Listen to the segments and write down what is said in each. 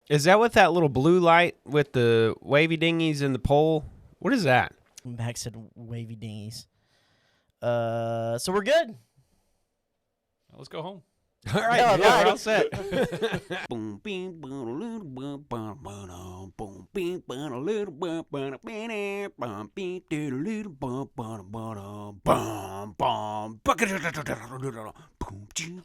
Is that with that little blue light with the wavy dinghies and the pole? What is that? Max said wavy dinghies. So we're good. Let's go home. All right, Yeah, yeah, right. we're all set.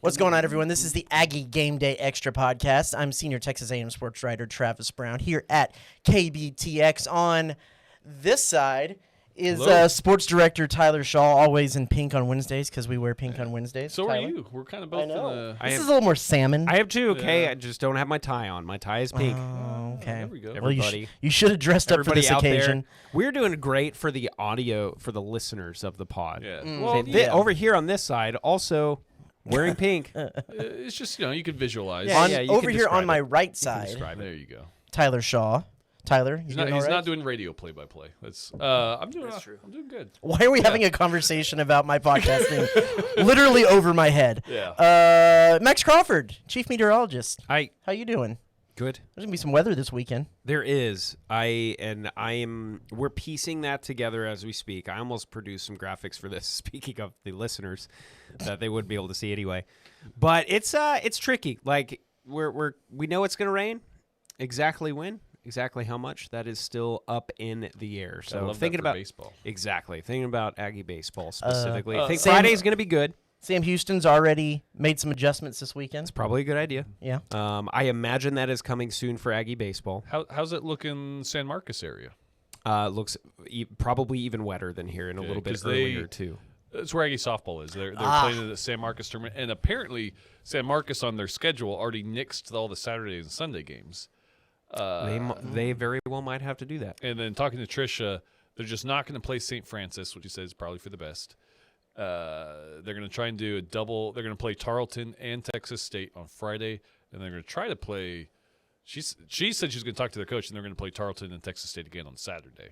What's going on, everyone? This is the Aggie Gameday Extra Podcast. I'm senior Texas A&M sports writer Travis Brown here at KBTX. On this side is sports director Tyler Shaw, always in pink on Wednesdays because we wear pink on Wednesdays. So Tyler? are you. We're kind of both I know. in This is a little more salmon. I have two, okay? Yeah. I just don't have my tie on. My tie is pink. Oh, okay. There we go. Well, Everybody. you should have dressed up for Everybody this out occasion. there, we're doing great for the audio, for the listeners of the pod. Yeah. Well, Over here on this side, also wearing pink. It's just, you can visualize. Yeah. you Over can here on describe my it. right side, describe There you go. Tyler Shaw. Tyler, He's doing all not right? doing radio play-by-play. I'm doing good. Why are we having a conversation about my podcasting literally over my head? Yeah. Max Crawford, chief meteorologist. How you doing? good. There's gonna be some weather this weekend. There is. We're piecing that together as we speak. I almost produced some graphics for this, speaking of the listeners, that they would be able to see anyway. But it's tricky. Like we know it's gonna rain. Exactly when, exactly how much, that is still up in the air. I So love thinking that for about baseball. Exactly. Thinking about Aggie baseball specifically. I think Sam- Friday's gonna be good. Sam Houston's already made some adjustments this weekend. It's probably a good idea. Yeah. I imagine that is coming soon for Aggie baseball. How's it look in San Marcos area? Looks probably even wetter than here and a little bit 'cause earlier too. It's where Aggie softball is. They're playing in the San Marcos tournament, and apparently San Marcos on their schedule already nixed all the Saturday and Sunday games. They very well might have to do that. And then talking to Tricia, they're just not going to play St. Francis, which he says is probably for the best. They're going to try and do a double. They're going to play Tarleton and Texas State on Friday, and they're going to try to play. She said she's going to talk to their coach, and they're going to play Tarleton and Texas State again on Saturday.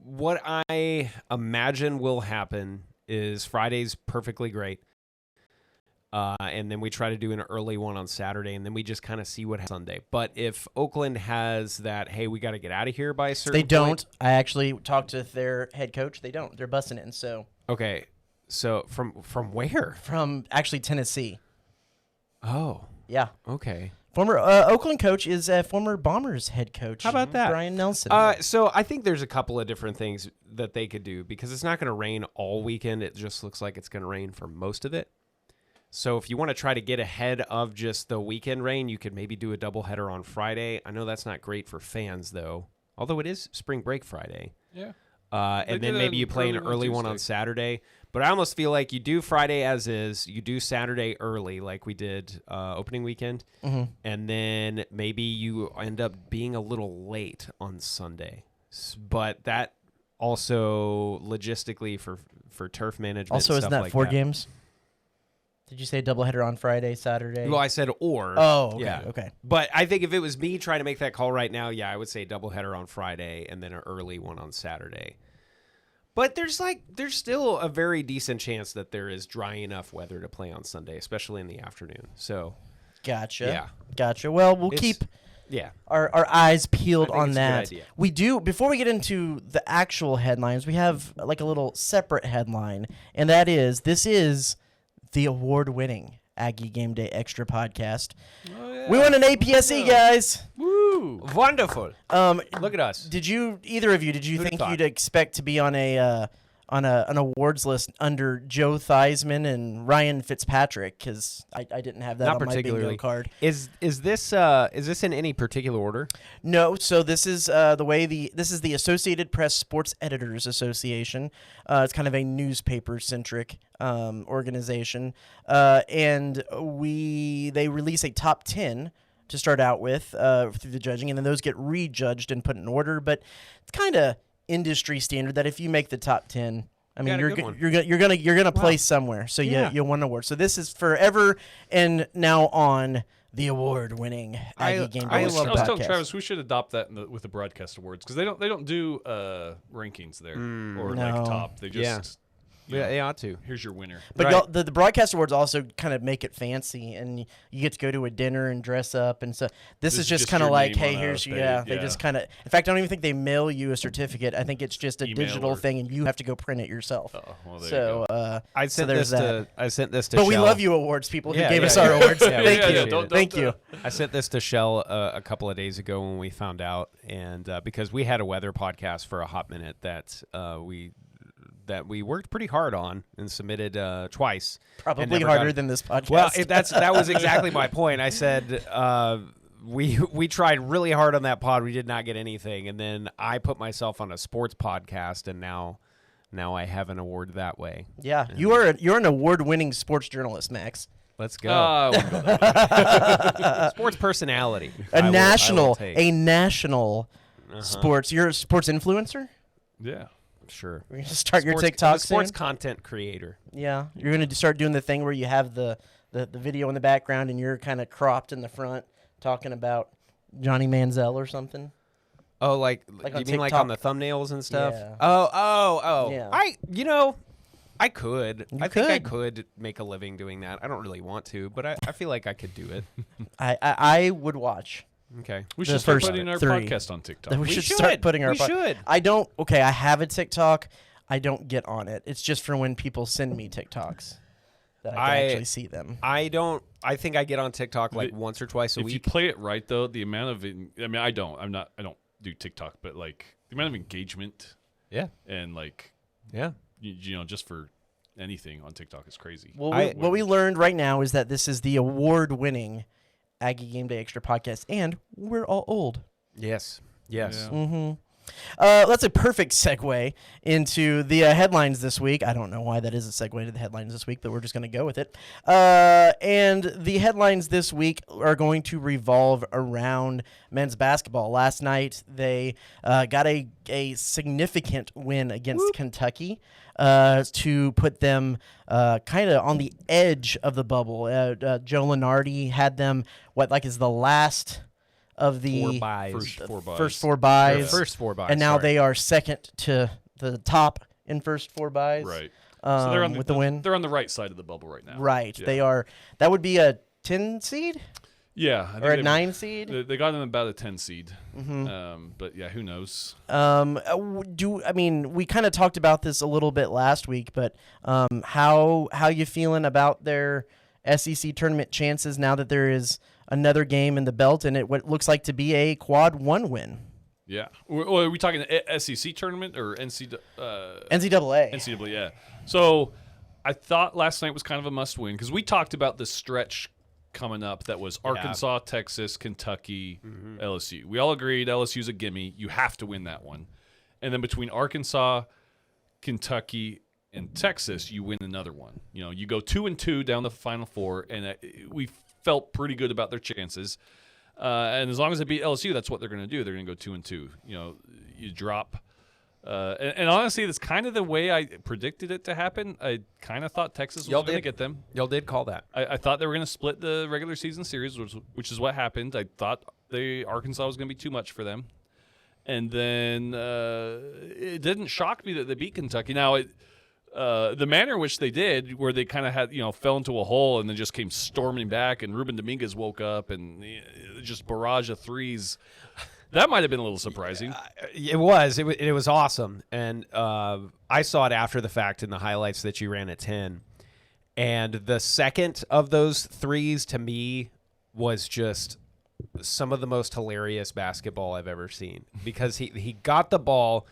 What I imagine will happen is Friday's perfectly great. And then we try to do an early one on Saturday, and then we just kind of see what happens Sunday. But if Oakland has that, hey, we got to get out of here by a certain They don't. point. I actually talked to their head coach. They don't. They're busting it. And so Okay, so from where? from actually Tennessee. Oh, Yeah. okay. Former Oakland coach is former Bombers head coach. How about that? Brian Nelson. So I think there's a couple of different things that they could do because it's not going to rain all weekend. It just looks like it's going to rain for most of it. So if you want to try to get ahead of just the weekend rain, you could maybe do a doubleheader on Friday. I know that's not great for fans, though, although it is spring break Friday. Yeah. And then maybe you play an early one on Saturday. But I almost feel like you do Friday as is, you do Saturday early like we did opening weekend, and then maybe you end up being a little late on Sunday. But that also logistically for turf management also, and isn't stuff that like 4 games? Did you say doubleheader on Friday, Saturday? Well, I said or. Oh, okay, yeah. okay. But I think if it was me trying to make that call right now, yeah, I would say doubleheader on Friday and then an early one on Saturday. But there's still a very decent chance that there is dry enough weather to play on Sunday, especially in the afternoon. So, Gotcha. Yeah. Gotcha. Well, we'll keep our eyes peeled on it's a good that. idea. We do, before we get into the actual headlines, we have like a little separate headline, and that is, this is the award-winning Aggie Gameday Extra Podcast. Oh, yeah. We won an APSE, guys. Woo! Wonderful. Look at us. Did either of you think thought? you'd expect to be on an awards list under Joe Theismann and Ryan Fitzpatrick? Because I didn't have that Not on my bingo particularly. card. Is this in any particular order? No, so this is this is the Associated Press Sports Editors Association. It's kind of a newspaper-centric organization, and they release a top 10 to start out with through the judging, and then those get rejudged and put in order. But it's kind of industry standard that if you make the top 10, I mean, you're gonna play somewhere, so you'll win an award. So this is forever and now on the award-winning Aggie Gameday I was Podcast. telling Travis we should adopt that with the broadcast awards because they don't do rankings there or No. like top. They just Yeah, they ought to. Here's your winner. But Right. the broadcast awards also kind of make it fancy, and you get to go to a dinner and dress up, and so this is just kind of your like, name hey, on a here's thing. they just kind of. In fact, I don't even think they mail you a certificate. I think it's just a Email digital or- thing, and you have to go print it yourself. Oh, well, there So you go. I so sent there's this that. to. I sent this to. But we Shell. love you, awards people who Yeah, gave yeah, us yeah. our awards. Yeah, Thank yeah, you, yeah, thank you. I sent this to Shell a couple of days ago when we found out, and because we had a weather podcast for a hot minute that we worked pretty hard on and submitted twice. and Probably never harder got- than this podcast. Well, that was exactly my point. I said we tried really hard on that pod. We did not get anything, and then I put myself on a sports podcast, and now I have an award that way. yeah, you're an award-winning sports journalist, Max. Let's go. I wouldn't go there. Sports personality. A I will national take. sports. You're a sports influencer. Yeah. Sure. We're gonna start your Sports- TikTok sports soon? content creator. Yeah, you're gonna start doing the thing where you have the video in the background and you're kind of cropped in the front talking about Johnny Manziel or something. Oh, like Like you on mean like on the TikTok? thumbnails and stuff? Yeah. Oh. Yeah. I could. You I think I could. could make a living doing that. I don't really want to, but I feel like I could do it. I would watch. Okay. We The should start first putting our 3. podcast on TikTok. We should start putting our. We should. I don't. Okay, I have a TikTok. I don't get on it. It's just for when people send me TikToks that I can actually see them. I don't. I think I get on TikTok like once or twice a If you week. play it right, though, the amount of I don't do TikTok, but like the amount of engagement Yeah. and like Yeah. just for anything on TikTok is crazy. Well, I- what we learned right now is that this is the award-winning Aggie Gameday Extra Podcast, and we're all old. Yes. Yes. Yeah. Mm-hmm. That's a perfect segue into the headlines this week. I don't know why that is a segue to the headlines this week, but we're just going to go with it. And the headlines this week are going to revolve around men's basketball. Last night, they got a significant win against Kentucky to put them kind of on the edge of the bubble. Joe Lunardi had them, is the last of the 4 buys. First 4 buys. first 4 buys. First 4 buys. And now sorry. they are second to the top in first 4 buys. Right. So they're on with the win. They're on the right side of the bubble right now. Right. Yeah. They are. That would be a 10 seed Yeah. I think or a they- 9 seed. They got them about a 10 seed. Mm-hmm. But yeah, who knows? We kind of talked about this a little bit last week, but how you feeling about their SEC tournament chances now that there is another game in the belt and what looks like to be a quad 1 win? Yeah. Are we talking SEC tournament or NCAA? NCAA, yeah. So I thought last night was kind of a must win because we talked about the stretch coming up that was Arkansas, Texas, Kentucky, LSU. We all agreed LSU's a gimme. You have to win that one. And then between Arkansas, Kentucky, and Texas, you win another one. You go 2-2 down the Final Four, and we felt pretty good about their chances. And as long as they beat LSU, that's what they're going to do. They're going to go 2-2. You drop. And honestly, that's kind of the way I predicted it to happen. I kind of thought Texas was going to get them. Y'all did call that. I thought they were going to split the regular season series, which is what happened. I thought Arkansas was going to be too much for them. And then it didn't shock me that they beat Kentucky. Now, the manner in which they did, where they kind of had, fell into a hole and then just came storming back, and Ruben Dominguez woke up and just barrage of threes. That might have been a little surprising. It was. It was awesome. And I saw it after the fact in the highlights that you ran at 10. And the second of those threes to me was just some of the most hilarious basketball I've ever seen because he got the ball,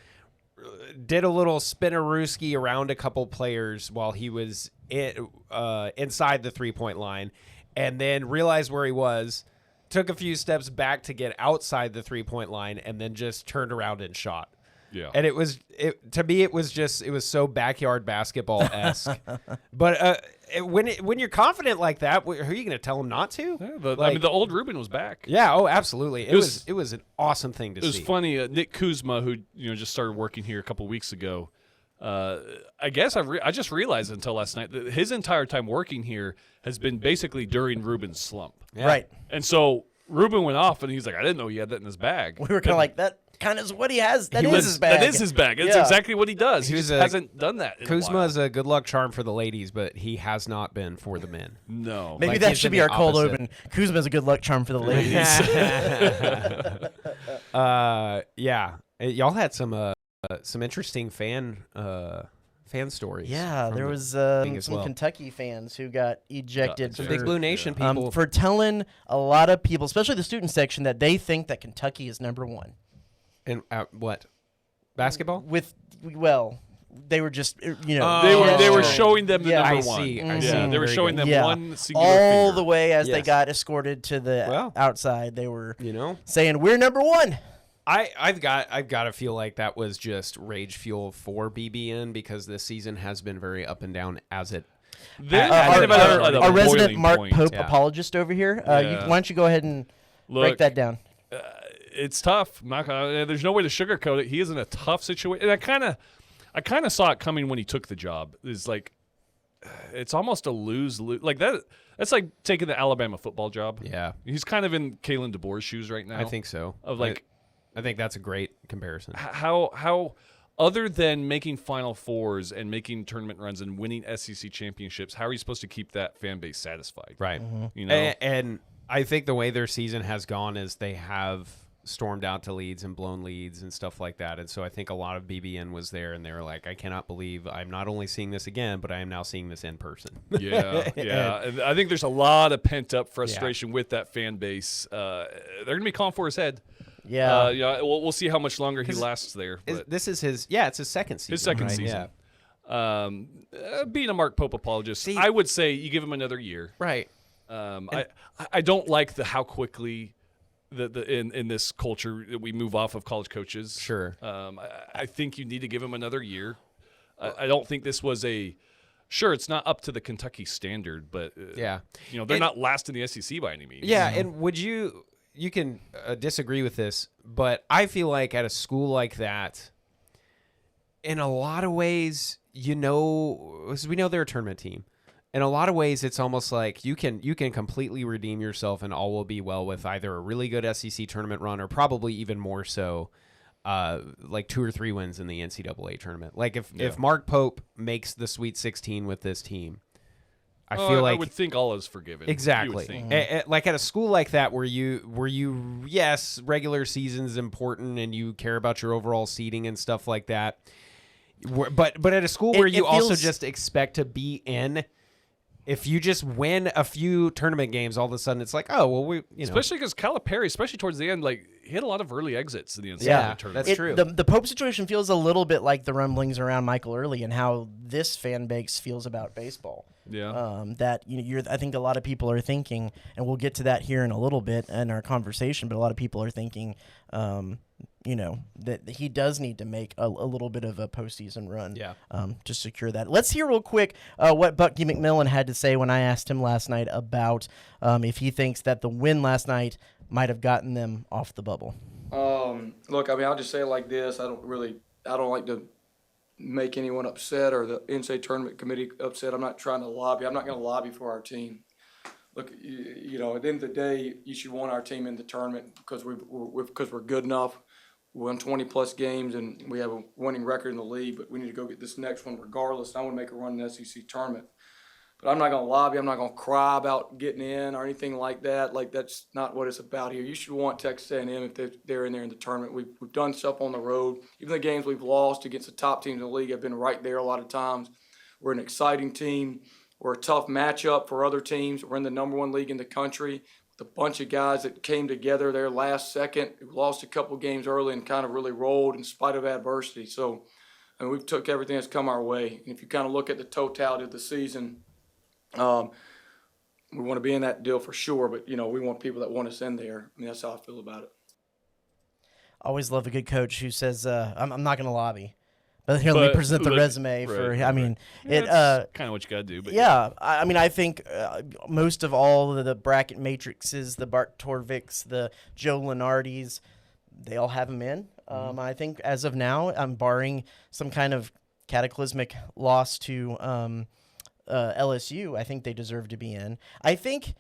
did a little spinnerooski around a couple players while he was inside the 3-point line, and then realized where he was, took a few steps back to get outside the 3-point line, and then just turned around and shot. Yeah. And to me, it was so backyard basketball-esque. But when you're confident like that, who are you going to tell him not to? Yeah, the old Ruben was back. Yeah. Oh, absolutely. It was an awesome thing to see. It was funny. Nick Kuzma, who just started working here a couple weeks ago. I guess I just realized until last night that his entire time working here has been basically during Ruben's slump. Yeah. Right. And so Ruben went off, and he's like, I didn't know he had that in his bag. We were kind of like, that kind of is what he has. That is his bag. That is his bag. It's exactly what he does. He just hasn't done that. Kuzma is a good luck charm for the ladies, but he has not been for the men. No. Maybe that should be our cold open. Kuzma is a good luck charm for the ladies. Yeah. Y'all had some interesting fan stories. Yeah, there was some Kentucky fans who got ejected. Some Big Blue Nation people. For telling a lot of people, especially the student section, that they think that Kentucky is number one. And what? Basketball? They were just, they were showing them the number one. I see. They were showing them one singular all finger. the way as they got escorted to the outside. They were, saying we're number one. I've got to feel like that was just rage fuel for BBN because this season has been very up and down as it. Our resident Mark Pope apologist over here. Why don't you go ahead and break that down? It's tough. There's no way to sugarcoat it. He is in a tough situation, and I kind of saw it coming when he took the job. It's like it's almost a lose-lose. Like that. That's like taking the Alabama football job. Yeah, he's kind of in Kalen DeBoer's shoes right now. I think so. I think that's a great comparison. How other than making Final Fours and making tournament runs and winning SEC championships, how are you supposed to keep that fan base satisfied? Right. Mm-hmm. And I think the way their season has gone is they have stormed out to leads and blown leads and stuff like that. And so I think a lot of BBN was there and they were like, I cannot believe I'm not only seeing this again, but I am now seeing this in person. Yeah. And I think there's a lot of pent up frustration with that fan base. They're going to be calling for his head. Yeah. We'll see how much longer he lasts there. This is it's his second season. His second season. Yeah. Being a Mark Pope apologist, I would say you give him another year. Right. I don't like how quickly in this culture that we move off of college coaches. Sure. I think you need to give him another year. I don't think this was sure, it's not up to the Kentucky standard, but they're not last in the SEC by any means. Yeah, and would you can disagree with this, but I feel like at a school like that, in a lot of ways, we know they're a tournament team. In a lot of ways, it's almost like you can completely redeem yourself and all will be well with either a really good SEC tournament run or probably even more so, like 2 or 3 wins in the NCAA tournament. Like if Mark Pope makes the Sweet 16 with this team, I feel like I would think all is forgiven. Exactly. Like at a school like that where you yes, regular season's important and you care about your overall seeding and stuff like that. But at a school where you also just expect to be in, if you just win a few tournament games, all of a sudden it's like, oh, well, especially because Calipari, especially towards the end, like he had a lot of early exits in the NCAA tournament. That's true. The Pope situation feels a little bit like the rumblings around Michael Early and how this fan base feels about baseball. Yeah. That I think a lot of people are thinking, and we'll get to that here in a little bit in our conversation. But a lot of people are thinking, that he does need to make a little bit of a postseason run. Yeah. To secure that. Let's hear real quick what Bucky McMillan had to say when I asked him last night about if he thinks that the win last night might have gotten them off the bubble. Look, I mean, I'll just say it like this. I don't like to make anyone upset or the NCAA Tournament Committee upset. I'm not trying to lobby. I'm not going to lobby for our team. Look, at the end of the day, you should want our team in the tournament because we're good enough. We won 20-plus games, and we have a winning record in the league, but we need to go get this next one regardless. I want to make a run in the SEC tournament. But I'm not going to lobby. I'm not going to cry about getting in or anything like that. Like, that's not what it's about here. You should want Texas A&M if they're in there in the tournament. We've done stuff on the road. Even the games we've lost against the top teams in the league have been right there a lot of times. We're an exciting team. We're a tough matchup for other teams. We're in the number 1 league in the country with a bunch of guys that came together there last second. We lost a couple games early and kind of really rolled in spite of adversity. So, I mean, we've took everything that's come our way. And if you kind of look at the totality of the season, we want to be in that deal for sure, but, we want people that want us in there. I mean, that's how I feel about it. Always love a good coach who says, I'm not going to lobby. But here, let me present the resume for. I mean, it's kind of what you got to do. But I mean, I think most of all the bracket matrices, the Bart Torviks, the Joe Lenardis, they all have him in. I think as of now, barring some kind of cataclysmic loss to LSU, I think they deserve to be in. I think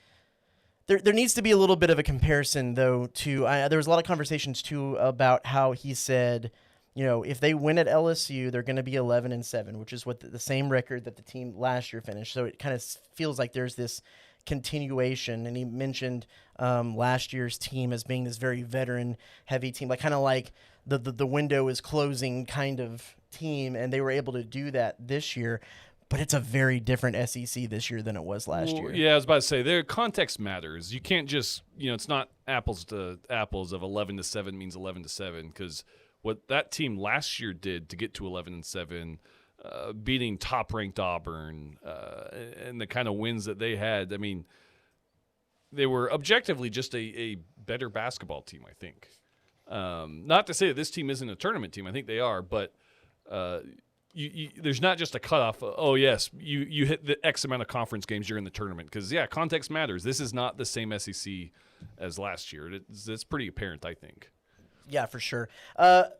There needs to be a little bit of a comparison, though, to there was a lot of conversations, too, about how he said, if they win at LSU, they're going to be 11-7, which is what the same record that the team last year finished. So it kind of feels like there's this continuation, and he mentioned last year's team as being this very veteran-heavy team, kind of like the window is closing kind of team, and they were able to do that this year. But it's a very different SEC this year than it was last year. Yeah, I was about to say, their context matters. You can't just, it's not apples to apples of 11-7 means 11-7, because what that team last year did to get to 11-7, beating top-ranked Auburn, and the kind of wins that they had, I mean, they were objectively just a better basketball team, I think. Not to say that this team isn't a tournament team. I think they are, but there's not just a cutoff. Oh, yes, you hit the X amount of conference games, you're in the tournament. Because, context matters. This is not the same SEC as last year. It's pretty apparent, I think. Yeah, for sure.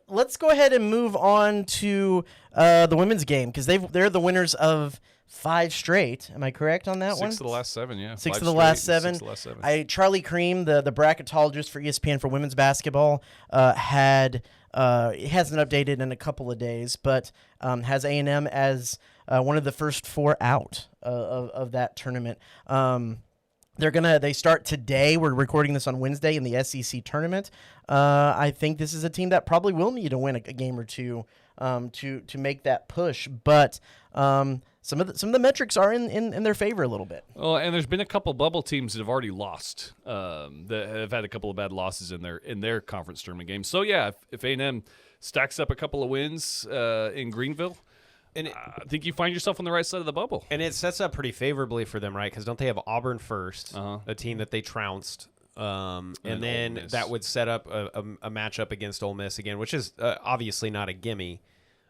Let's go ahead and move on to the women's game, because they're the winners of 5 straight. Am I correct on that one? 6 of the last 7, yeah. 6 of the last 7. Charlie Cream, the bracketologist for ESPN for women's basketball, it hasn't updated in a couple of days, but has A&M as one of the first 4 out of that tournament. They start today. We're recording this on Wednesday in the SEC tournament. I think this is a team that probably will need to win a game or two to make that push. But some of the metrics are in their favor a little bit. Well, and there's been a couple bubble teams that have already lost, that have had a couple of bad losses in their conference tournament games. So yeah, if A&M stacks up a couple of wins in Greenville, and I think you find yourself on the right side of the bubble. And it sets up pretty favorably for them, right? Because don't they have Auburn first, a team that they trounced, and then that would set up a matchup against Ole Miss again, which is obviously not a gimme,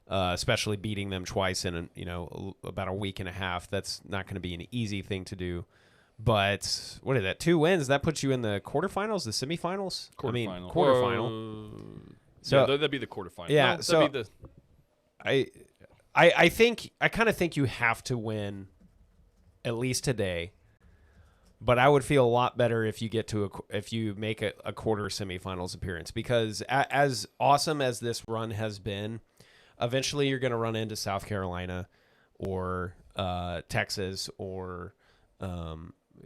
especially beating them twice in about a week and a half. That's not going to be an easy thing to do. But what is that? 2 wins that puts you in the quarterfinals, the semifinals. Quarterfinal. So that'd be the quarterfinal. Yeah. No, so be I kind of think you have to win at least today, but I would feel a lot better if you make a quarter semifinals appearance, because as awesome as this run has been, eventually you're going to run into South Carolina or Texas or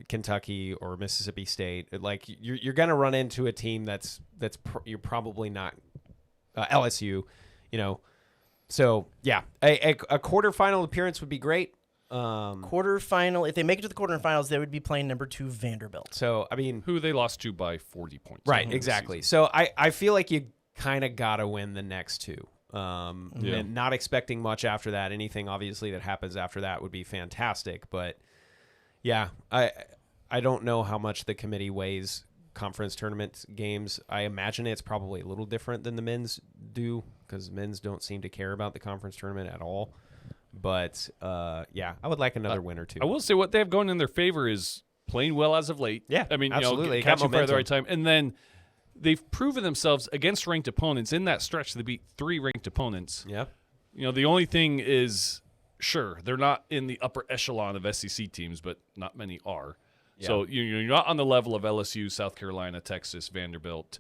Kentucky or Mississippi State. Like you're going to run into a team you're probably not LSU, So, yeah, a quarterfinal appearance would be great. Quarterfinal, if they make it to the quarterfinals, they would be playing number 2 Vanderbilt. So, I mean, who they lost to by 40 points. Right, exactly. So, I feel like you kind of got to win the next 2. And not expecting much after that. Anything, obviously, that happens after that would be fantastic. But, yeah, I don't know how much the committee weighs conference tournament games. I imagine it's probably a little different than the men's do, because men's don't seem to care about the conference tournament at all. But, I would like another win or two. I will say what they have going in their favor is playing well as of late. Yeah, I mean, absolutely. Catching fire at the right time. And then they've proven themselves against ranked opponents. In that stretch, they beat 3 ranked opponents. Yeah. The only thing is, sure, they're not in the upper echelon of SEC teams, but not many are. Yeah. So you're not on the level of LSU, South Carolina, Texas, Vanderbilt,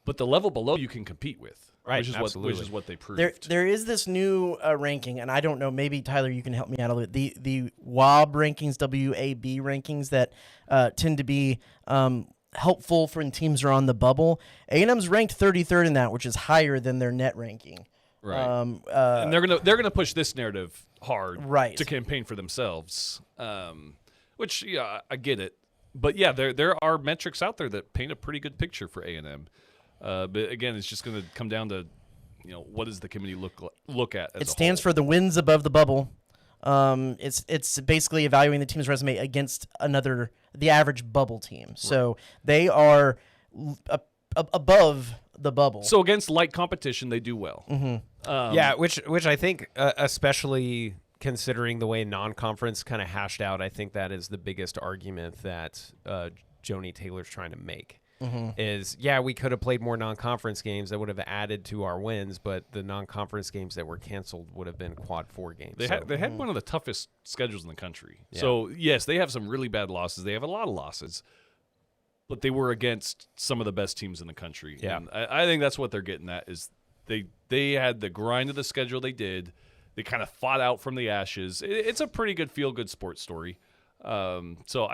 but the level below you can compete with, right? Which is what they proved. There is this new ranking, and I don't know. Maybe Tyler, you can help me out a little bit. The WAB rankings, WAB rankings that tend to be helpful for when teams are on the bubble. A&M's ranked 33rd in that, which is higher than their net ranking. Right. And they're gonna push this narrative hard, right, to campaign for themselves. Which, I get it. But, yeah, there are metrics out there that paint a pretty good picture for A&M. But, again, it's just going to come down to, what does the committee look at as It stands for the wins above the bubble. It's basically evaluating the team's resume against the average bubble team. Right. So they are above the bubble. So against light competition, they do well. Mm-hmm. Which I think, especially – considering the way non-conference kind of hashed out, I think that is the biggest argument that Joni Taylor's trying to make. Mm-hmm. Is, we could have played more non-conference games that would have added to our wins, but the non-conference games that were canceled would have been quad 4 games. They had one of the toughest schedules in the country. Yeah. So, yes, they have some really bad losses. They have a lot of losses. but they were against some of the best teams in the country. Yeah. And I think that's what they're getting at is they had the grind of the schedule they did. They kind of fought out from the ashes. It's a pretty good feel-good sports story. So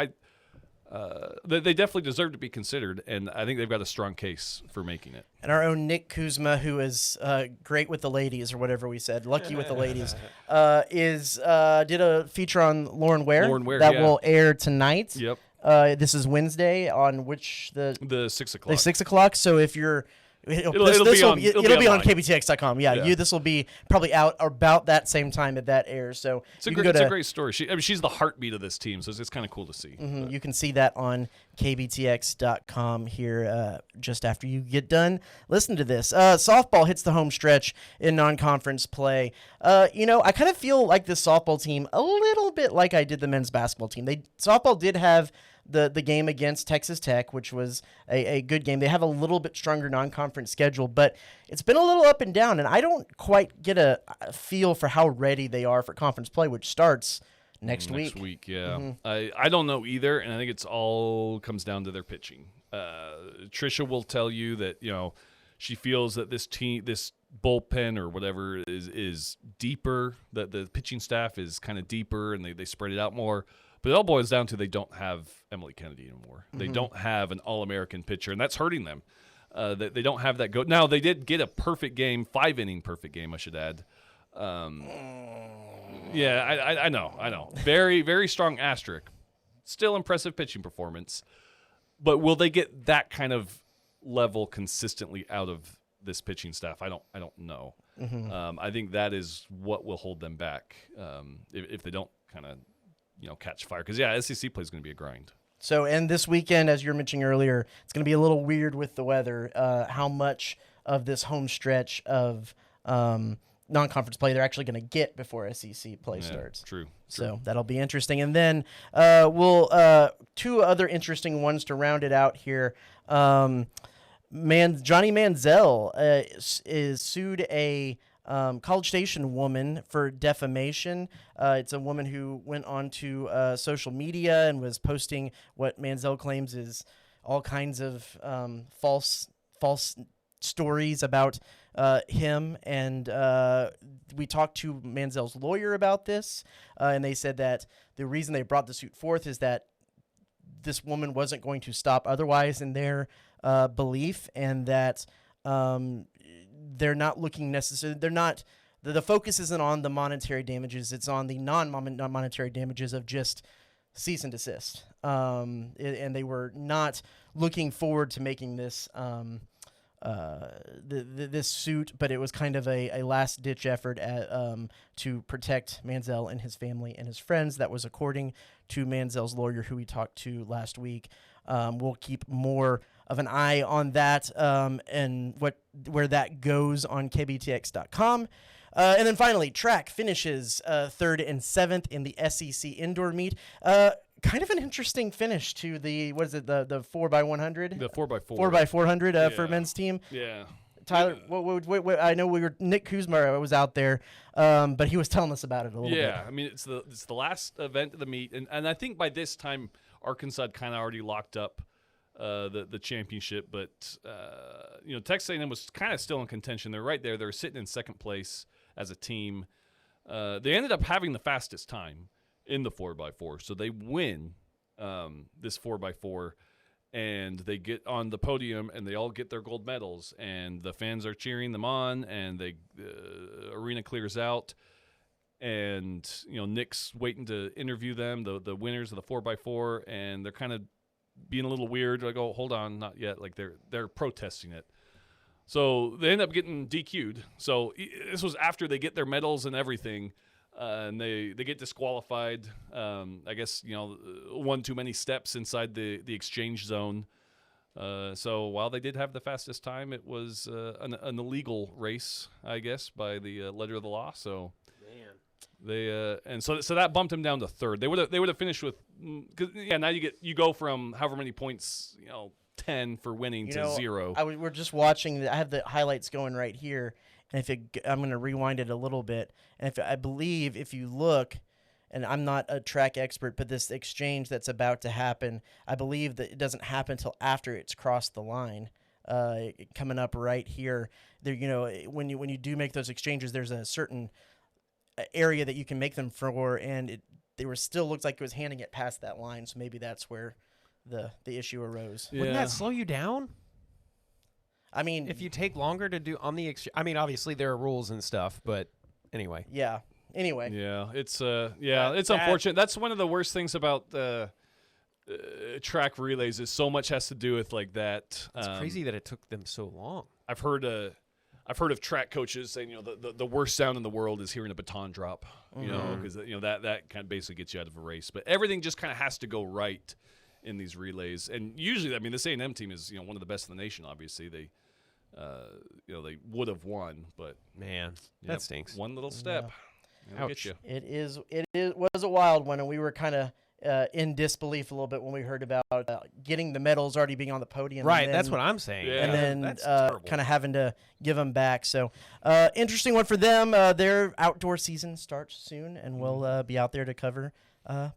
they definitely deserve to be considered, and I think they've got a strong case for making it. And our own Nick Kuzma, who is great with the ladies, or whatever we said, lucky with the ladies, did a feature on Lauren Ware that will air tonight. Yep. This is Wednesday on which the 6 o'clock. The 6 o'clock. So if you're it'll be on KBTX.com. Yeah. This will be probably out about that same time that airs. So it's a great story. She's the heartbeat of this team, so it's kind of cool to see. Mm-hmm. You can see that on KBTX.com here just after you get done. Listen to this. Softball hits the home stretch in non-conference play. I kind of feel like this softball team a little bit like I did the men's basketball team. Softball did have the game against Texas Tech, which was a good game. They have a little bit stronger non-conference schedule, but it's been a little up and down, and I don't quite get a feel for how ready they are for conference play, which starts next week. Next week, yeah. Mm-hmm. I don't know either, and I think it's all comes down to their pitching. Tricia will tell you that, she feels that this bullpen or whatever is deeper, that the pitching staff is kind of deeper, and they spread it out more. But it all boils down to they don't have Emily Kennedy anymore. Mm-hmm. They don't have an All-American pitcher, and that's hurting them. They don't have that go. Now, they did get a perfect game, 5-inning perfect game, I should add. Yeah, I know. Very, very strong asterisk. Still impressive pitching performance. But will they get that kind of level consistently out of this pitching staff? I don't know. Mm-hmm. I think that is what will hold them back if they don't kind of catch fire. Because, SEC play is going to be a grind. So, and this weekend, as you were mentioning earlier, it's going to be a little weird with the weather, how much of this home stretch of non-conference play they're actually going to get before SEC play starts. True. So that'll be interesting. And then we'll two other interesting ones to round it out here. Johnny Manziel is sued a College Station woman for defamation. It's a woman who went onto social media and was posting what Manziel claims is all kinds of false stories about him. And we talked to Manziel's lawyer about this, and they said that the reason they brought the suit forth is that this woman wasn't going to stop otherwise in their belief, and that they're not looking necessarily. They're not. The focus isn't on the monetary damages. It's on the non-monetary damages of just cease and desist. And they were not looking forward to making this this suit, but it was kind of a last-ditch effort to protect Manziel and his family and his friends. That was according to Manziel's lawyer, who we talked to last week. We'll keep more of an eye on that and where that goes on KBTX.com. And then finally, track finishes 3rd and 7th in the SEC indoor meet. Kind of an interesting finish to the 4x100? The 4x4. 4x400 for men's team. Yeah. Tyler, what, I know Nick Kuzma was out there, but he was telling us about it a little bit. Yeah, I mean, it's the last event of the meet, and I think by this time Arkansas had kind of already locked up the championship, but Texas A&M was kind of still in contention. They're right there. They're sitting in second place as a team. They ended up having the fastest time in the 4x4, so they win this 4x4, and they get on the podium, and they all get their gold medals, and the fans are cheering them on, and the arena clears out, and Nick's waiting to interview them, the winners of the 4x4, and they're kind of being a little weird. Like, oh, hold on, not yet. Like they're protesting it. So they end up getting DQ'd. So this was after they get their medals and everything, and they get disqualified. I guess one too many steps inside the exchange zone. So while they did have the fastest time, it was an illegal race, I guess, by the letter of the law. So. Man. So that bumped him down to 3rd. They would have finished with, now you go from however many points, 10 for winning to 0. We're just watching. I have the highlights going right here, and I'm going to rewind it a little bit. And I believe if you look, and I'm not a track expert, but this exchange that's about to happen, I believe that it doesn't happen until after it's crossed the line. Coming up right here, there, when you do make those exchanges, there's a certain area that you can make them for, and still looked like it was handing it past that line, so maybe that's where the issue arose. Yeah. Wouldn't that slow you down? I mean, If you take longer to do on the exchange, I mean, obviously there are rules and stuff, but anyway. yeah. Anyway, Yeah, it's unfortunate. That's one of the worst things about track relays is so much has to do with like that. It's crazy that it took them so long. I've heard of track coaches saying, the worst sound in the world is hearing a baton drop, because that kind of basically gets you out of a race. But everything just kind of has to go right in these relays. And usually, I mean, this A&M team is one of the best in the nation. Obviously, they would have won, but Man, that stinks. One little step, it'll get you. it was a wild one, and we were kind of in disbelief a little bit when we heard about getting the medals already being on the podium. Right, and that's then, what I'm saying. Yeah. and then that's terrible. kind of having to give them back. So interesting one for them. Their outdoor season starts soon, and we'll be out there to cover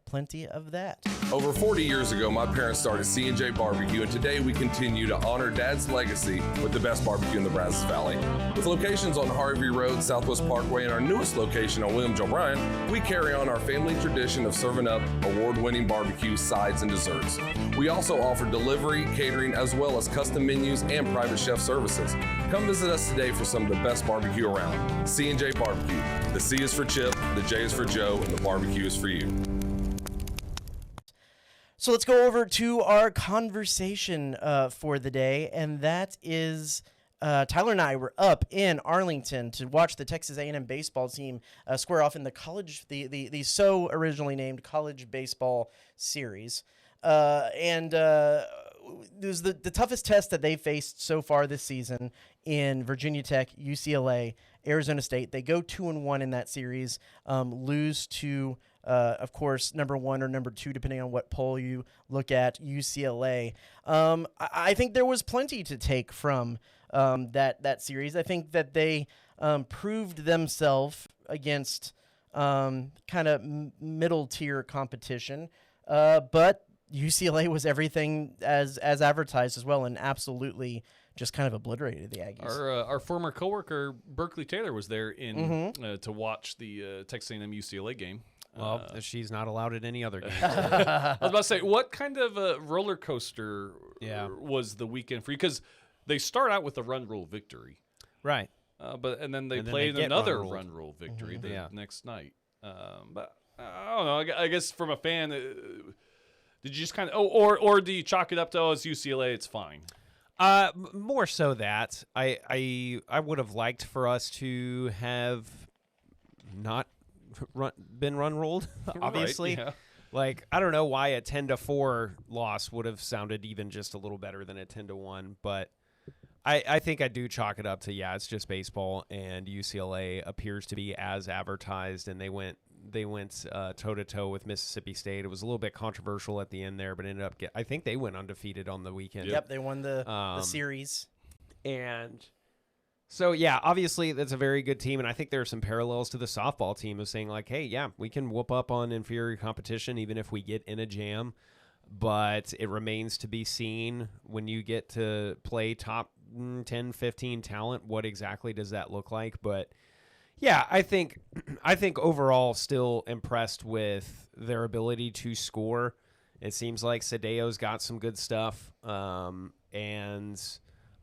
plenty of that. Over 40 years ago, my parents started C&J Barbecue, and today we continue to honor Dad's legacy with the best barbecue in the Brazos Valley. With locations on Harvey Road, Southwest Parkway, and our newest location on William J. Bryan, we carry on our family tradition of serving up award-winning barbecue, sides, and desserts. We also offer delivery, catering, as well as custom menus and private chef services. Come visit us today for some of the best barbecue around. C&J Barbecue. The C is for Chip, the J is for Joe, and the barbecue is for you. So let's go over to our conversation for the day, and that is Tyler and I were up in Arlington to watch the Texas A&M baseball team square off in the college, the so originally named College Baseball Series, and it was the toughest test that they faced so far this season in Virginia Tech, UCLA, Arizona State. They go 2-1 in that series, lose to. Of course, number 1 or number 2, depending on what poll you look at, UCLA. I think there was plenty to take from that series. I think that they proved themselves against kind of middle-tier competition, but UCLA was everything as advertised as well, and absolutely just kind of obliterated the Aggies. Our former coworker Berkeley Taylor was there to watch the Texas A&M UCLA game. Well, she's not allowed at any other game. I was about to say, what kind of a roller coaster was the weekend for you? Because they start out with a run rule victory, Right. and then they And then played they get another run-ruled. run rule victory the next night. But I don't know. I guess from a fan, did you just kind of or do you chalk it up to it's UCLA? It's fine. More so that I would have liked for us to have not been run ruled. Obviously, Right, yeah. Like I don't know why a 10-4 loss would have sounded even just a little better than a 10-1, but I think I do chalk it up to it's just baseball, and UCLA appears to be as advertised, and they went toe to toe with Mississippi State. It was a little bit controversial at the end there, but ended up I think they went undefeated on the weekend. Yep, they won the series. And so, obviously that's a very good team, and I think there are some parallels to the softball team of saying like, hey, we can whoop up on inferior competition even if we get in a jam, but it remains to be seen when you get to play top 10, 15 talent, what exactly does that look like? But I think overall still impressed with their ability to score. It seems like Cedeo's got some good stuff, and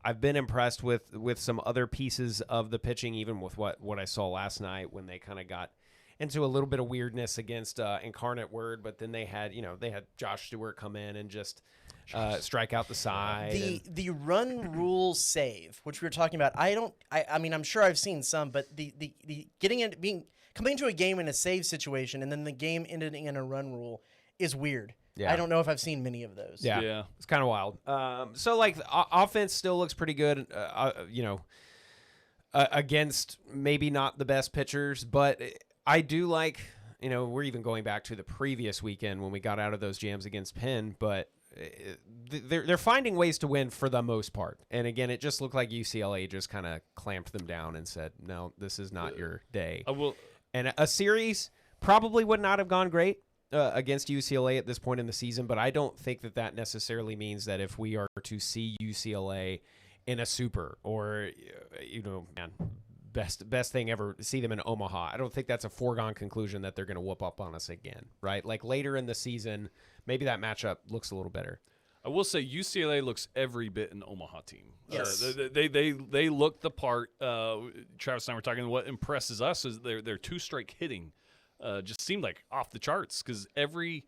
I've been impressed with some other pieces of the pitching, even with what I saw last night when they kind of got into a little bit of weirdness against Incarnate Word, but then they had Josh Stewart come in and just strike out the side. The run rule save, which we were talking about, I mean, I'm sure I've seen some, but the coming into a game in a save situation and then the game ending in a run rule is weird. Yeah. I don't know if I've seen many of those. Yeah. It's kind of wild. So like offense still looks pretty good, against maybe not the best pitchers, but I do like, we're even going back to the previous weekend when we got out of those jams against Penn, but they're finding ways to win for the most part. And again, it just looked like UCLA just kind of clamped them down and said, no, this is not your day. I will. And a series probably would not have gone great against UCLA at this point in the season, but I don't think that necessarily means that if we are to see UCLA in a super or, best thing ever, see them in Omaha, I don't think that's a foregone conclusion that they're going to whoop up on us again, right? Like later in the season, maybe that matchup looks a little better. I will say UCLA looks every bit an Omaha team. Yes. They look the part. Travis and I were talking. What impresses us is their two-strike hitting just seemed like off the charts because every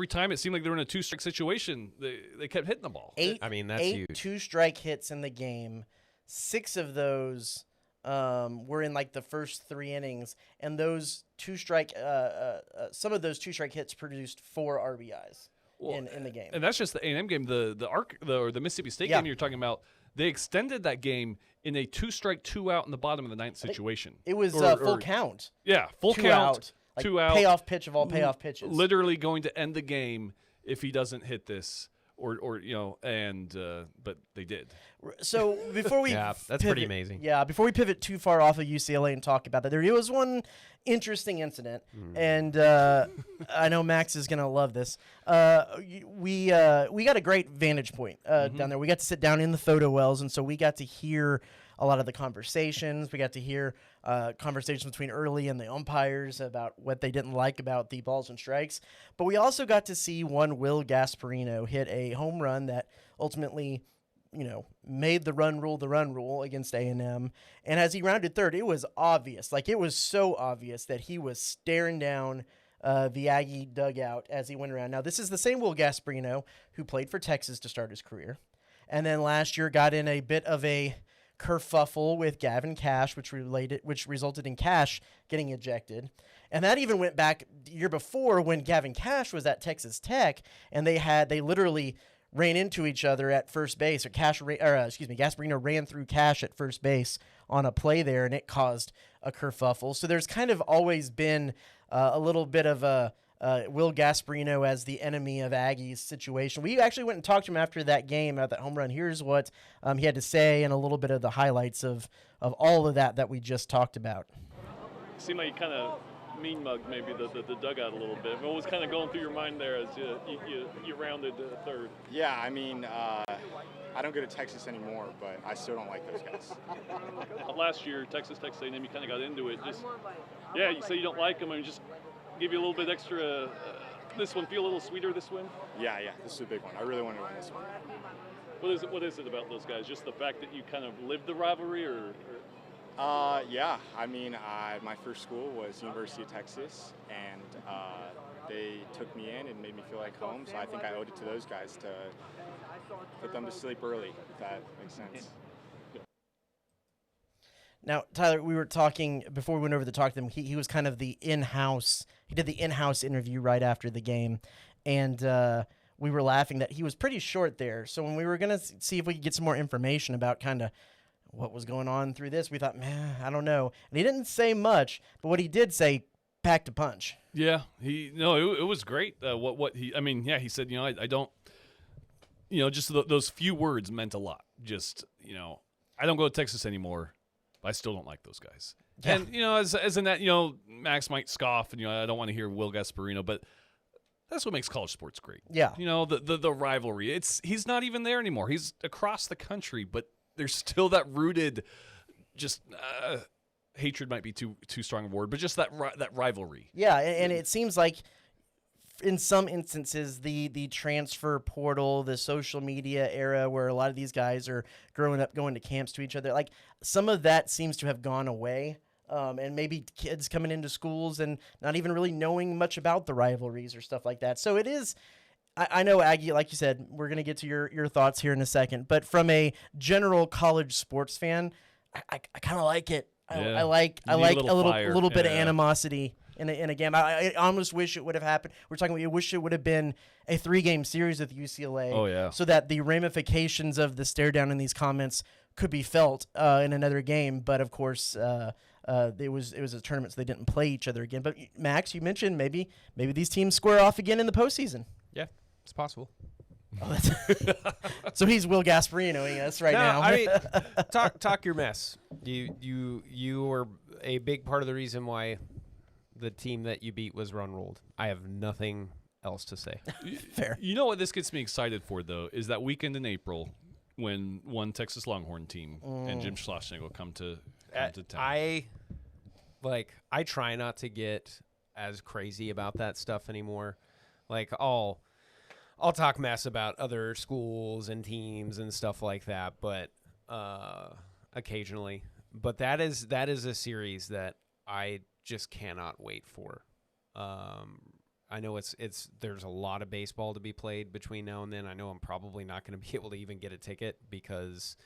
time it seemed like they were in a two-strike situation, they kept hitting the ball. That's eight huge. Two-strike hits in the game. 6 of those were in like the first 3 innings, and those two-strike, some of those two-strike hits produced 4 RBIs. In the game, and that's just the A&M game. The Mississippi State game you're talking about. They extended that game in a 2-strike, 2-out in the bottom of the 9th situation. It was full count. Yeah, full 2 count, out, like 2 out, payoff pitch of all payoff pitches. Literally going to end the game if he doesn't hit this, but they did. So before we that's pivot, pretty amazing. Yeah, before we pivot too far off of UCLA and talk about that, there was one interesting incident, and I know Max is gonna love this. We got a great vantage point down there. We got to sit down in the photo wells, and so we got to hear a lot of the conversations. We got to hear conversations between Early and the umpires about what they didn't like about the balls and strikes. But we also got to see one Will Gasparino hit a home run that ultimately, made the run rule against A&M. And as he rounded third, it was obvious. Like, it was so obvious that he was staring down the Aggie dugout as he went around. Now, this is the same Will Gasparino who played for Texas to start his career. And then last year got in a bit of a kerfuffle with Gavin Cash, which resulted in Cash getting ejected. And that even went back the year before when Gavin Cash was at Texas Tech, and they literally ran into each other at first base, Gasparino ran through Cash at first base on a play there, and it caused a kerfuffle. So there's kind of always been a little bit of a Will Gasparino as the enemy of Aggie's situation. We actually went and talked to him after that game, at that home run. Here's what he had to say and a little bit of the highlights of all of that we just talked about. It seemed like you kind of mean-mugged maybe the dugout a little bit. What was kind of going through your mind there as you rounded third? Yeah, I don't go to Texas anymore, but I still don't like those guys. Last year, Texas A&M, you kind of got into it. You say you don't like them, and just give you a little bit extra. This one feel a little sweeter. This win. Yeah, this is a big one. I really wanted to win this one. What is it about those guys? Just the fact that you kind of lived the rivalry, or? Yeah. My first school was University of Texas, and they took me in and made me feel like home. So I think I owed it to those guys to put them to sleep early, if that makes sense. Now, Tyler, we were talking before we went over to talk to him. He was kind of the in-house. He did the in-house interview right after the game, and we were laughing that he was pretty short there. So when we were gonna see if we could get some more information about kind of what was going on through this, we thought, man, I don't know. And he didn't say much, but what he did say packed a punch. Yeah, it was great. He said, I don't, just those few words meant a lot. Just, I don't go to Texas anymore. I still don't like those guys. Yeah. And, as in that, Max might scoff and, I don't want to hear Will Gasparino, but that's what makes college sports great. Yeah. The rivalry. He's not even there anymore. He's across the country, but there's still that rooted hatred might be too strong a word, but just that rivalry. Yeah, and it seems like in some instances, the transfer portal, the social media era where a lot of these guys are growing up going to camps to each other, like some of that seems to have gone away. And maybe kids coming into schools and not even really knowing much about the rivalries or stuff like that. So it is, I know, Aggie, like you said, we're going to get to your thoughts here in a second, but from a general college sports fan, I kind of like it. I like a little bit of animosity in a game. I almost wish it would have happened. I wish it would have been a 3-game series with UCLA. Oh, yeah. So that the ramifications of the stare down in these comments could be felt in another game. But of course, it was a tournament, so they didn't play each other again. But Max, you mentioned maybe these teams square off again in the postseason. Yeah, it's possible. Oh, so he's Will Gasparinoing us now. I mean, talk your mess. You were a big part of the reason why the team that you beat was run ruled. I have nothing else to say. Fair. You know what this gets me excited for, though, is that weekend in April when one Texas Longhorn team and Jim Schlossnagle will come to town. I try not to get as crazy about that stuff anymore. Like I'll talk mess about other schools and teams and stuff like that, but occasionally. But that is a series that I just cannot wait for. I know there's a lot of baseball to be played between now and then. I know I'm probably not going to be able to even get a ticket because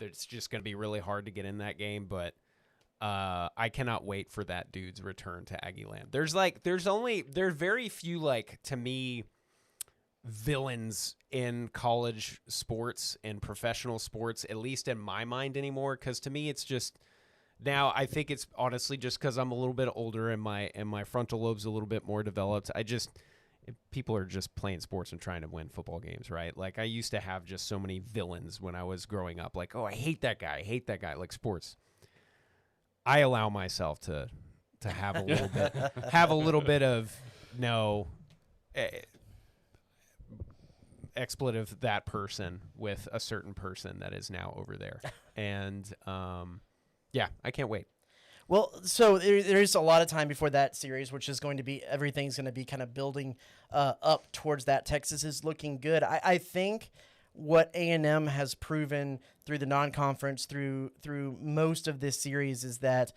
it's just going to be really hard to get in that game, but I cannot wait for that dude's return to Aggie Land. There's very few, like, to me, villains in college sports and professional sports, at least in my mind anymore. Because to me, it's just now. I think it's honestly just because I'm a little bit older and my frontal lobe's a little bit more developed. People are just playing sports and trying to win football games, right? Like I used to have just so many villains when I was growing up. Like, oh, I hate that guy. Like sports. I allow myself to have a little bit of expletive that person with a certain person that is now over there. And yeah, I can't wait. Well, so there's a lot of time before that series, which is going to be, everything's going to be kind of building up towards that. Texas is looking good. I think what A&M has proven through the non-conference, through most of this series, is that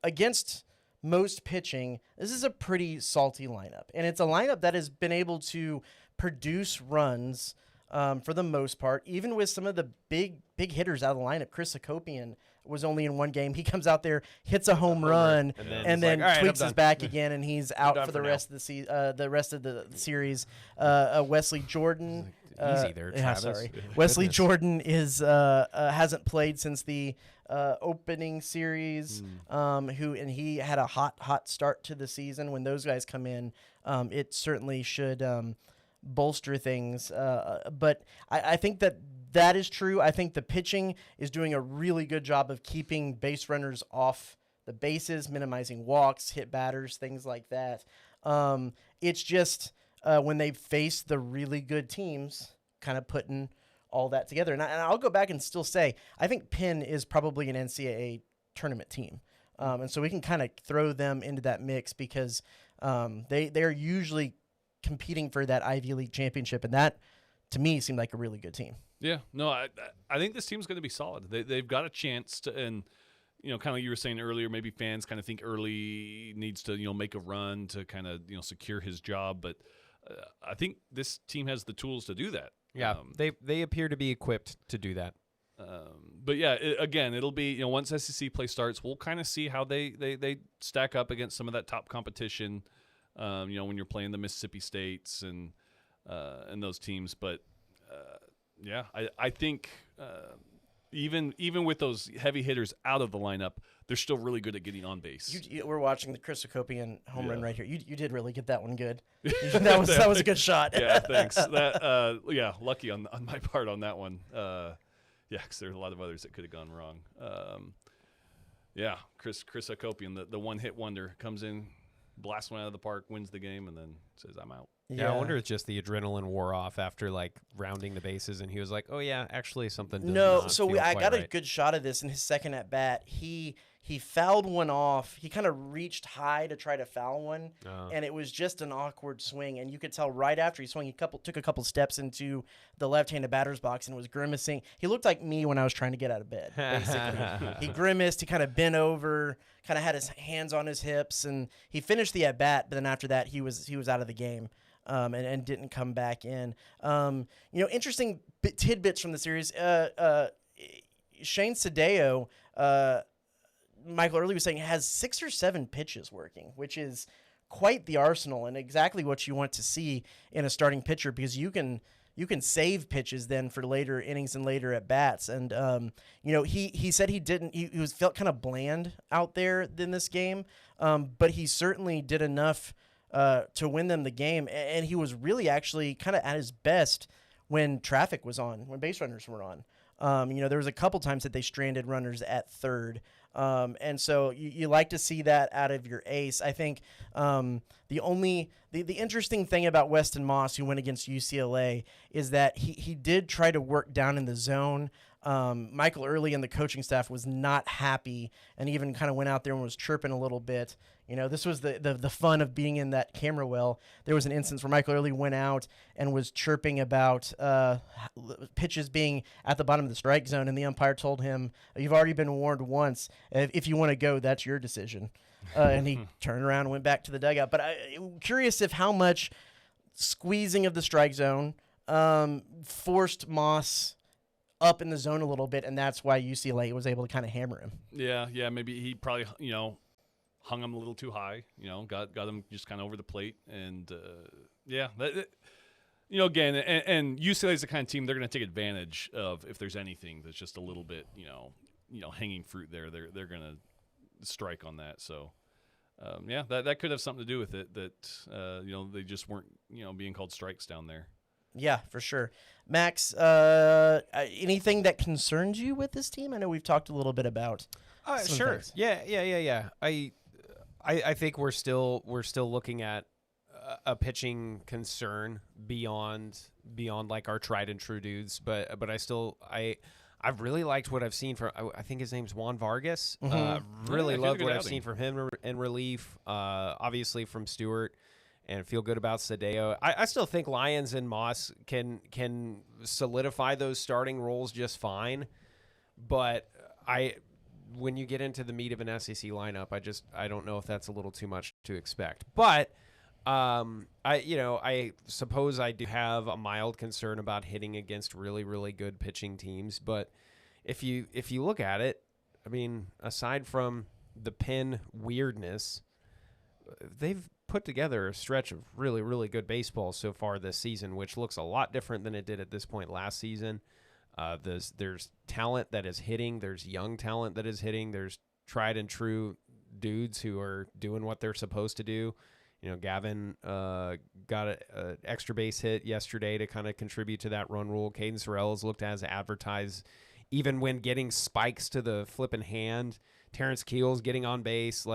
against most pitching, this is a pretty salty lineup, and it's a lineup that has been able to produce runs for the most part, even with some of the big hitters out of the lineup. Chris Akopian was only in one game. He comes out there, hits a home run, and then like, tweaks his back again, and he's out for the rest of the series. Wesley Jordan. Easy there, Travis. Yeah, sorry. Wesley Jordan hasn't played since the opening series. He had a hot start to the season. When those guys come in, it certainly should bolster things. But I think that is true. I think the pitching is doing a really good job of keeping base runners off the bases, minimizing walks, hit batters, things like that. It's just when they face the really good teams, kind of putting all that together. And I'll go back and still say, I think Penn is probably an NCAA tournament team. And so we can kind of throw them into that mix because they're usually competing for that Ivy League championship. And that, to me, seemed like a really good team. Yeah, no, I think this team's going to be solid. They've got a chance to, and kind of like you were saying earlier, maybe fans kind of think Early needs to make a run to kind of secure his job, but I think this team has the tools to do that. Yeah, they appear to be equipped to do that. But yeah, it'll be once SEC play starts, we'll kind of see how they stack up against some of that top competition. When you're playing the Mississippi States and those teams, but yeah, I think even with those heavy hitters out of the lineup, they're still really good at getting on base. We're watching the Chris Akopian home run right here. You did really get that one good. that was a good shot. Yeah, thanks. That lucky on my part on that one. Because there are a lot of others that could have gone wrong. Chris Akopian, the one hit wonder, comes in, blasts one out of the park, wins the game, and then says, "I'm out." Yeah, I wonder if just the adrenaline wore off after like rounding the bases, and he was like, "Oh yeah, actually something." I got a good shot of this in his second at bat. He fouled one off. He kind of reached high to try to foul one, and it was just an awkward swing. And you could tell right after he swung, he took a couple steps into the left-handed batter's box and was grimacing. He looked like me when I was trying to get out of bed, basically. He grimaced. He kind of bent over, kind of had his hands on his hips, and he finished the at-bat. But then after that, he was out of the game. And didn't come back in. Interesting tidbits from the series. Shane Sadeo, Michael Early was saying, has 6 or 7 pitches working, which is quite the arsenal and exactly what you want to see in a starting pitcher, because you can save pitches then for later innings and later at bats. And he said he felt kind of bland out there in this game, but he certainly did enough to win them the game, and he was really actually kind of at his best when traffic was on, when base runners were on. There was a couple times that they stranded runners at third. And so you like to see that out of your ace. I think the interesting thing about Weston Moss, who went against UCLA, is that he did try to work down in the zone. Michael Early and the coaching staff was not happy and even kind of went out there and was chirping a little bit. This was the fun of being in that camera well. There was an instance where Michael Early went out and was chirping about pitches being at the bottom of the strike zone, and the umpire told him, "You've already been warned once. If you want to go, that's your decision." And he turned around and went back to the dugout. But I'm curious if how much squeezing of the strike zone forced Moss up in the zone a little bit, and that's why UCLA was able to kind of hammer him. Yeah, maybe he probably, hung him a little too high, got him just kind of over the plate. And, again, and UCLA is the kind of team they're going to take advantage of if there's anything that's just a little bit, hanging fruit there. They're going to strike on that. So, that could have something to do with it, that, they just weren't, being called strikes down there. Yeah, for sure. Max, anything that concerns you with this team? I know we've talked a little bit about sure. Things. Yeah. I think we're still looking at a pitching concern beyond like our tried and true dudes, but I've really liked what I've seen from, I think his name's Juan Vargas. Really loved what I've seen from him in relief. Obviously from Stewart. And feel good about Sadeo. I still think Lyons and Moss can solidify those starting roles just fine, but when you get into the meat of an SEC lineup, I don't know if that's a little too much to expect. But I suppose I do have a mild concern about hitting against really, really good pitching teams. But if you look at it, I mean, aside from the Penn weirdness, they've put together a stretch of really, really good baseball so far this season, which looks a lot different than it did at this point last season. There's talent that is hitting. There's young talent that is hitting. There's tried and true dudes who are doing what they're supposed to do. Gavin got an extra base hit yesterday to kind of contribute to that run rule. Caden Sorrell has looked as advertised, even when getting spikes to the flipping hand. Terrence Keel's getting on base.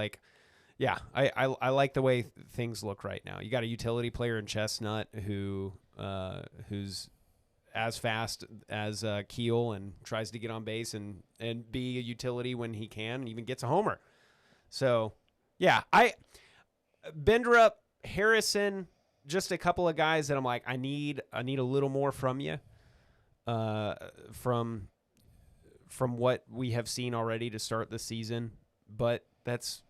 Yeah, I like the way things look right now. You got a utility player in Chestnut who's as fast as Keel and tries to get on base and be a utility when he can, and even gets a homer. So, yeah, Bendrup, Harrison, just a couple of guys that I'm like, I need a little more from you, from what we have seen already to start the season, but that's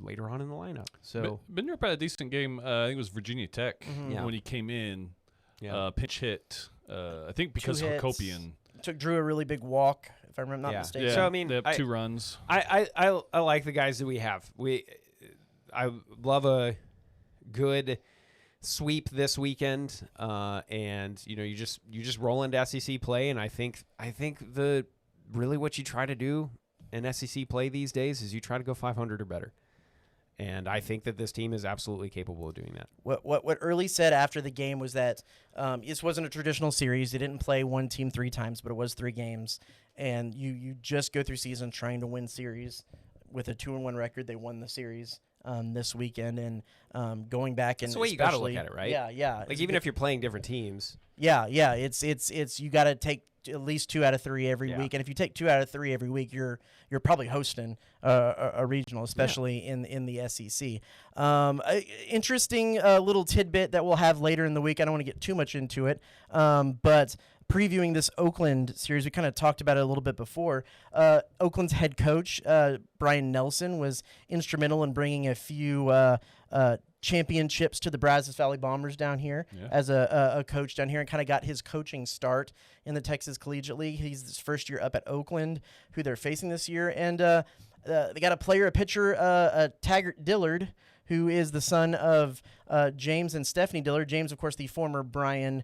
later on in the lineup. So Bendrup had a decent game. I think it was Virginia Tech when he came in. Pinch hit. I think because Hakopian took Drew a really big walk, if I'm not mistaken. Yeah. So I mean, they have 2 runs. I like the guys that we have. I love a good sweep this weekend, and you just roll into SEC play, and I think really what you try to do in SEC play these days is you try to go 500 or better. And I think that this team is absolutely capable of doing that. What Early said after the game was that this wasn't a traditional series. They didn't play one team 3 times, but it was 3 games. And you just go through season trying to win series. With a 2-1 record, they won the series this weekend. And going back and that's the way you got to look at it, right? Yeah. Like even if you're playing different teams. Yeah. It's you got to take at least 2 out of 3 every week, and if you take 2 out of 3 every week, you're probably hosting a regional, especially in the SEC. Interesting little tidbit that we'll have later in the week. I don't want to get too much into it, but previewing this Oakland series, we kind of talked about it a little bit before. Oakland's head coach Brian Nelson was instrumental in bringing a few championships to the Brazos Valley Bombers down here as a coach down here, and kind of got his coaching start in the Texas Collegiate League. He's his first year up at Oakland, who they're facing this year. And they got a pitcher, Taggart Dillard, who is the son of James and Stephanie Dillard. James, of course, the former Bryan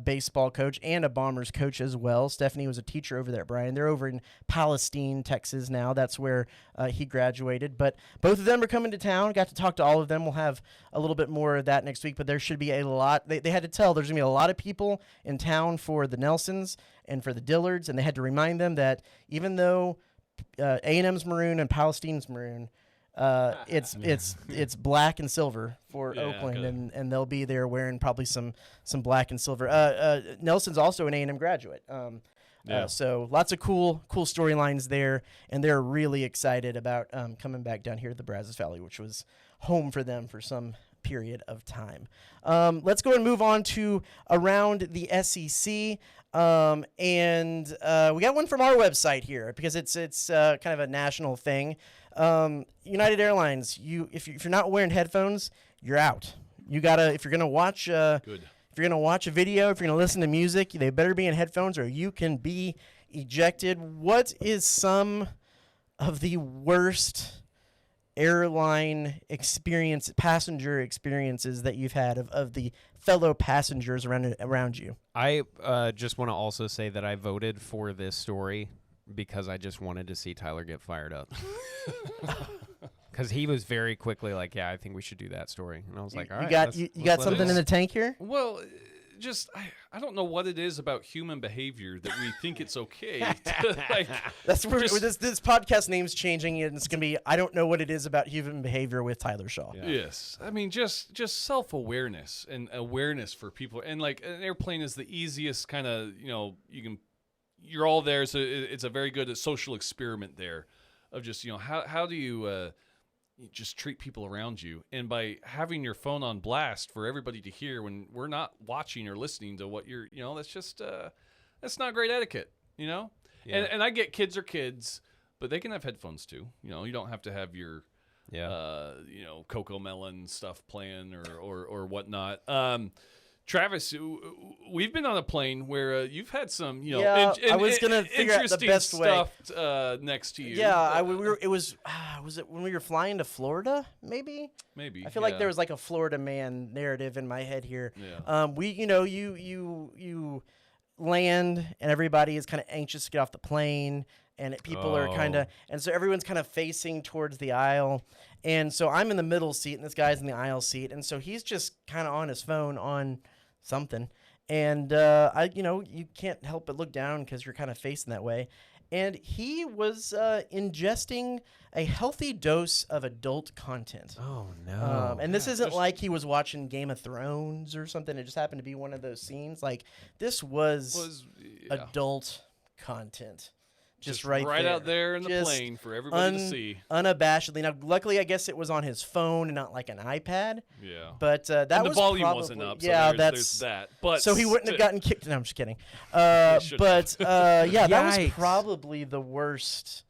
baseball coach and a Bombers coach as well. Stephanie was a teacher over there at Bryan. They're over in Palestine, Texas now. That's where he graduated. But both of them are coming to town. Got to talk to all of them. We'll have a little bit more of that next week, but there should be a lot. They had to tell there's going to be a lot of people in town for the Nelsons and for the Dillards, and they had to remind them that even though A&M's maroon and Palestine's maroon, it's black and silver for Oakland, and they'll be there wearing probably some black and silver. Nelson's also an A&M graduate, so lots of cool storylines there, and they're really excited about coming back down here to the Brazos Valley, which was home for them for some period of time. Let's go and move on to around the SEC. And we got one from our website here because it's kind of a national thing. United Airlines, if you're not wearing headphones, you're out. You gotta, if you're gonna watch a video, if you're gonna listen to music, they better be in headphones or you can be ejected. What is some of the worst airline passenger experiences that you've had of the fellow passengers around you? I just want to also say that I voted for this story because I just wanted to see Tyler get fired up. Because he was very quickly like, yeah, I think we should do that story. And I was like, all right. You got something in the tank here? Well, just I don't know what it is about human behavior that we think it's okay to, like. That's where this podcast name's changing, and it's gonna be I don't know what it is about human behavior with Tyler Shaw. Yeah. Yes, I mean just self-awareness and awareness for people, and like an airplane is the easiest kind of you're all there, so it's a very good social experiment there, of just how do you just treat people around you, and by having your phone on blast for everybody to hear when we're not watching or listening to what you're, that's just that's not great etiquette, Yeah. And I get kids are kids, but they can have headphones too. You don't have to have your Coco Melon stuff playing or whatnot. Travis, we've been on a plane where you've had some, I was gonna figure out the best stuff next to you. Yeah, was it when we were flying to Florida? Maybe. I feel like there was like a Florida man narrative in my head here. Yeah. You land and everybody is kind of anxious to get off the plane, and people are and so everyone's kind of facing towards the aisle, and so I'm in the middle seat and this guy's in the aisle seat, and so he's just kind of on his phone on something, and you can't help but look down because you're kind of facing that way, and he was ingesting a healthy dose of adult content. Oh no! And this isn't like he was watching Game of Thrones or something. It just happened to be one of those scenes. Like this was adult content. Just right there. Out there in the plane for everybody to see. Unabashedly. Now, luckily, I guess it was on his phone and not like an iPad. Yeah. But that and was the volume probably, wasn't up. So yeah, there's that. But so he wouldn't have gotten kicked. No, I'm just kidding. That was probably the worst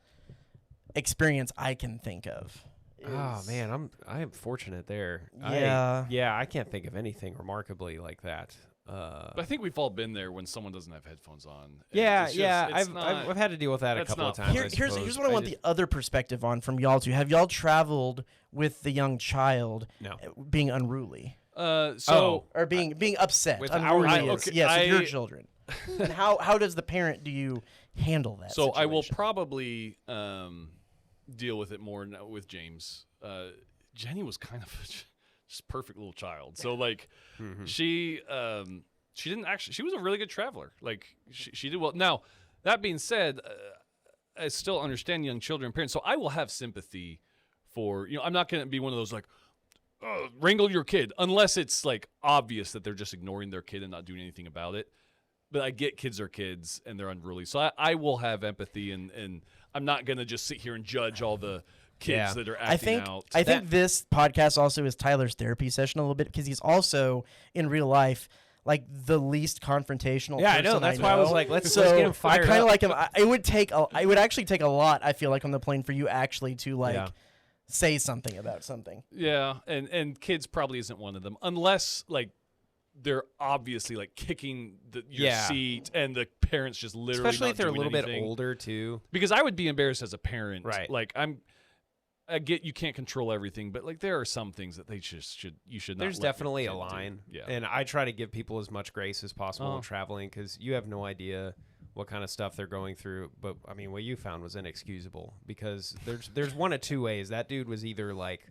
experience I can think of. Oh man, I am fortunate there. Yeah. I can't think of anything remarkably like that. But I think we've all been there when someone doesn't have headphones on. I've had to deal with that a couple of times. Here's what I want the other perspective on from y'all too. Have y'all traveled with the young child being unruly? Or being upset. With with your children. And how does the parent do you handle that? So situation? I will probably deal with it more with James. Jenny was kind of just perfect little child. So like she didn't actually, she was a really good traveler. Like she did well. Now that being said, I still understand young children and parents. So I will have sympathy for, I'm not going to be one of those like, wrangle your kid, unless it's like obvious that they're just ignoring their kid and not doing anything about it. But I get kids are kids and they're unruly. So I will have empathy and I'm not going to just sit here and judge all the kids that are acting out. I think this podcast also is Tyler's therapy session a little bit because he's also in real life like the least confrontational. Yeah, person I know. That's why I was like, let's get him fired I kind of up. like him. It would actually take a lot. I feel like on the plane for you actually to say something about something. Yeah, and kids probably isn't one of them unless like they're obviously like kicking your seat and the parents just literally especially not if they're a little anything. bit older too. Because I would be embarrassed as a parent. Right. Like I get you can't control everything, but like there are some things that you should not. There's let your definitely a kid do. line, Yeah. and I try to give people as much grace as possible Oh. when traveling because you have no idea what kind of stuff they're going through. But I mean, what you found was inexcusable because there's one of two ways. That dude was either like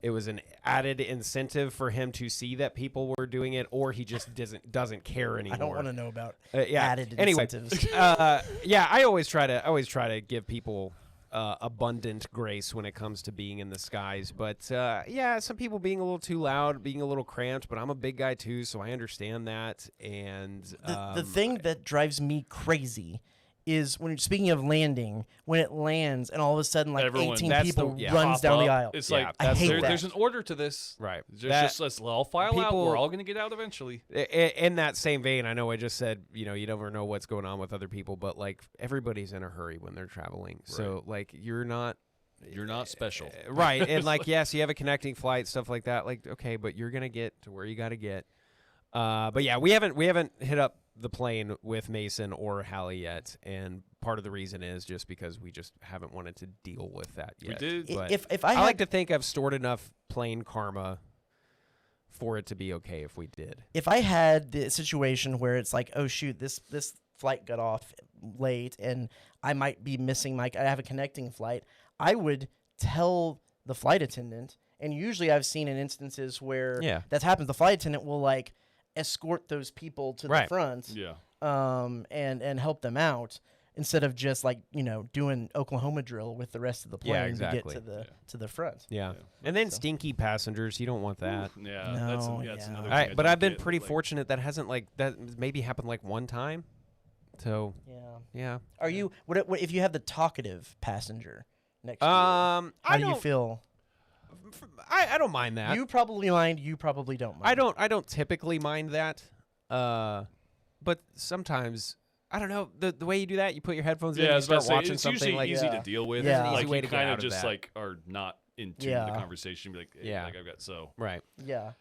it was an added incentive for him to see that people were doing it, or he just doesn't care anymore. I don't want to know about yeah. added Anyway, incentives. yeah, I always try to give people abundant grace when it comes to being in the skies. But yeah, some people being a little too loud, being a little cramped. But I'm a big guy too, so I understand that. And The thing that drives me crazy is when speaking of landing, when it lands and all of a sudden like Everyone- 18 that's people the- yeah, runs Pop down the up. aisle. It's Yeah, like I hate there's that. an order to this. right, Let's all file out. people- We're all going to get out eventually. in that same vein, I know I just said, you never know what's going on with other people, but like everybody's in a hurry when they're traveling. So like you're not special. right. And like, yes, you have a connecting flight, stuff like that. Like, okay, but you're going to get to where you got to get. But yeah, we haven't hit up the plane with Mason or Hallie yet. And part of the reason is just because we just haven't wanted to deal with that yet. We did. But If I I had, like to think I've stored enough plane karma for it to be okay if we did. if I had the situation where it's like, oh shoot, this flight got off late and I might be missing I have a connecting flight, I would tell the flight attendant. And usually I've seen in instances where Yeah. that happens, the flight attendant will like escort those people to the Right. front, Yeah. and help them out instead of just like doing Oklahoma drill with the rest of the plane Yeah, exactly. to get to the front. Yeah. And then stinky passengers, you don't want that. Yeah. No, that's yeah. another All right, thing but don't I've been get, pretty like- fortunate that hasn't that maybe happened like one time. So Yeah. yeah. Are you what if you have the talkative passenger next to you? How How do you feel? I don't mind that. You probably mind. You probably don't mind. I don't typically mind that. But sometimes I don't know the way you do that. You put your headphones in, Yeah, I and you was about start to say, watching it's something usually like easy Yeah. to deal with. Yeah. There's an Like easy way you to get kind out of of just that. like are not into Yeah. the conversation. Be like, Yeah. like I've got so. right. Yeah,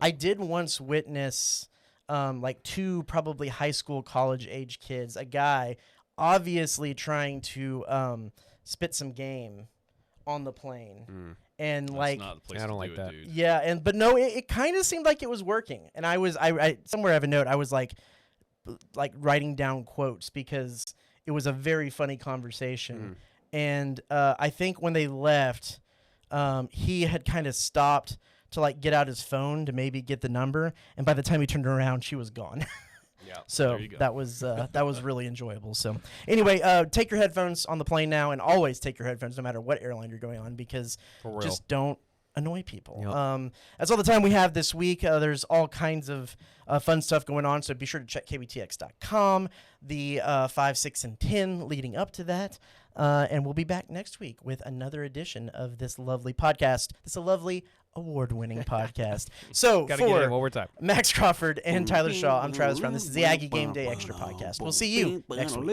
I did once witness, like two probably high school, college age kids. A guy obviously trying to spit some game on the plane, and That's like not the place I don't to like do that. it, dude. yeah, but no, it kind of seemed like it was working. And I somewhere I have a note. I was like writing down quotes because it was a very funny conversation. And I think when they left, he had kind of stopped to like get out his phone to maybe get the number. And by the time he turned around, she was gone. Yeah. So There you go. that was really enjoyable. So anyway, take your headphones on the plane now, and always take your headphones no matter what airline you're going on, because For real. just don't annoy people. Yep. That's all the time we have this week. There's all kinds of fun stuff going on, so be sure to check KBTX.com, the 5, 6, and 10 leading up to that. And we'll be back next week with another edition of this lovely podcast. This lovely award-winning podcast. So Gotta get it for one more time. Max Crawford and Tyler Shaw, I'm Travis Brown. This is the Aggie Gameday Extra Podcast. We'll see you next week.